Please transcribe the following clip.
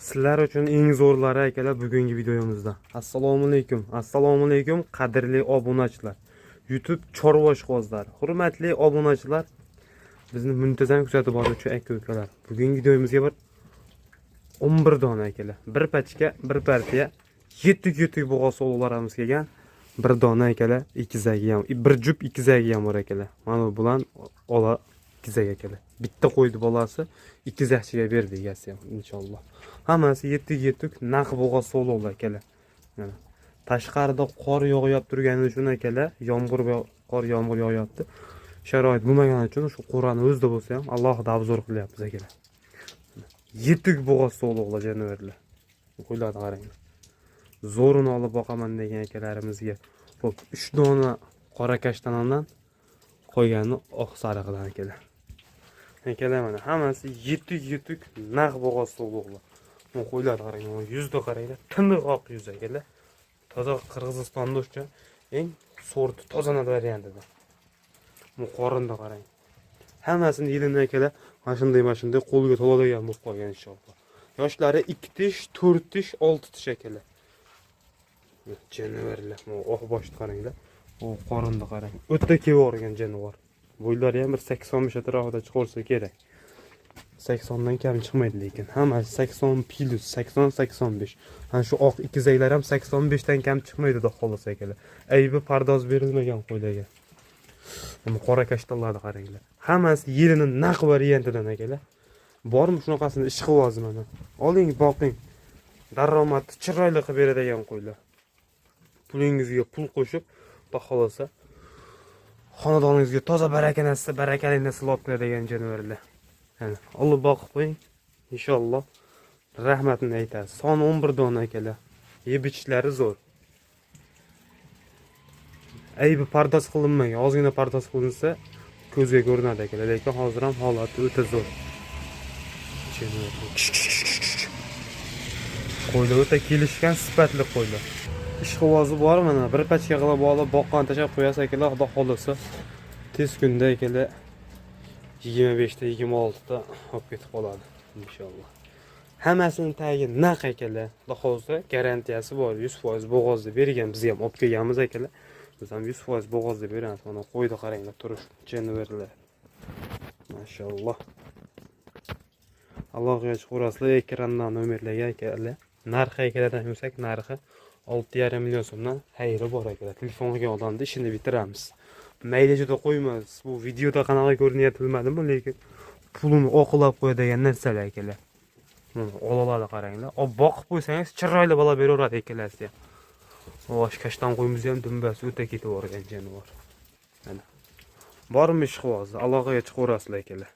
Sizlar uchun eng zo'rlari akalar bugungi videomizda. Assalomu alaykum. Assalomu alaykum qadrli obunachilar. YouTube chorva ishqibozlari. Hurmatli obunachilar, bizni muntazam kuzatib boruvchi aka-ukalar. Bugungi videomizga bir 11 dona akalar. Bir pachka, bir partiya, yetuk bo'g'oz so'llarimiz kelgan. Bir dona akalar, ikkizagi ham, bir jup ikkizagi ham bor akalar. Mana bulan ola ikkizak akalar. Bitta qo'ydi bolasi, ikkizakchiga berdi egasi ham inshaalloh. Hammasi yetuk naq bo'g'oz so'llar akalar. Mana tashqarida qor yog'yap turgani uchun akalar, qor yomg'ir yog'yapti. Sharoit bo'lmagani uchun shu qo'rani o'zida bo'lsa ham alohida obzor qilyapmiz akalar. Yetuk bo'g'oz so'llar janovarlar. Qo'ylarni qarang. Zo'rini olib boqaman degan akalarimizga xo'p 3 dona qora kashtanondan qo'ygani oq sariqdan akalar. Akalar mana hammasi yetuk naq bo'g'oz so'llar. Bu qo'ylarni qarang, yuzda qaranglar, tiniq oq yuz akalar. Toza Qirg'izistonda o'sha eng sorti tozanat variantida. Bu qorinda qarang. Hammasini yilini akalar mana shunday qo'lga to'ladigan bo'lib qolgan inshaalloh. Yoshlari 2 tish, 4 tish, 6 tish akalar. Janovarlar, bu oq boshni qaranglar. O qorinda qarang. O'ta kevorgan jonivor. Bo'ylari ham bir 85 atrofida chiqarsa kerak. 80 dan kam chiqmaydi lekin. Hammasi 80 plus, 80-85. Ana shu oq ikkizaklar ham 85 dan kam chiqmaydi da xolos akalar. Aybi pardoz berilmagan qo'ylarga. Mana qora kashtanlarni qaranglar. Hammasi yilini naq variantidan akalar. Bormi shunaqasini ish qilyapsiz mana. Oling, boqing. Daromadni chiroyli qilib beradigan qo'ylar. Pulingizga pul qo'shib, xohlasa xonadoningizga toza barakali nasl olib keladigan janovarlar. Ana, olib boqib qo'ying. Inshaalloh rahmatini aytasiz. Son 11 dona akalar. Yeb ichishlari zo'r. Aybi pardoz qilinmagan, ozgina pardoz qilinsa ko'zga ko'rinadi akalar, lekin hozir ham holati o'ta zo'r. Qo'ylar o'ta kelishgan, sifatli qo'ylar. Ishqibozi bor mana, bir pachka qilib olib boqqan tashab qo'yasiz akalar, xudo xolasa. Tez kunda akalar 25 ta 26 ta olib ketib qoladi inshaalloh. Hammasini tagi naq akalar. Xudo xolasa garantiyasi bor, 100% bo'g'ozda bergan, biz ham olib kelganmiz akalar. Biz ham 100% bo'g'ozda beramiz. Mana qo'ydi qaranglar, turish janovarlar. Maşallah. Allohga shukr, ekrandan nomerlarga akalar. Narxi akalardan yuksak narxi 6,5 million so'mdan xayri bor akalar. Telefon qilgan odamni ishini bitiramiz. Mayli juda qo'ymas. Bu videoda qanaqa ko'rinyapti bilmadim, lekin pulini oqlab qo'yadigan narsalar akalar. Mana olalarni qaranglar. Olib boqib qo'ysangiz chiroyli bola beraveradi akalar sizga. Osh kashtan qo'yimiz ham dumbasi o'ta ketib o'rgan jonivor. Mana. Bormi ishqiboz? Allohga shukr akalar.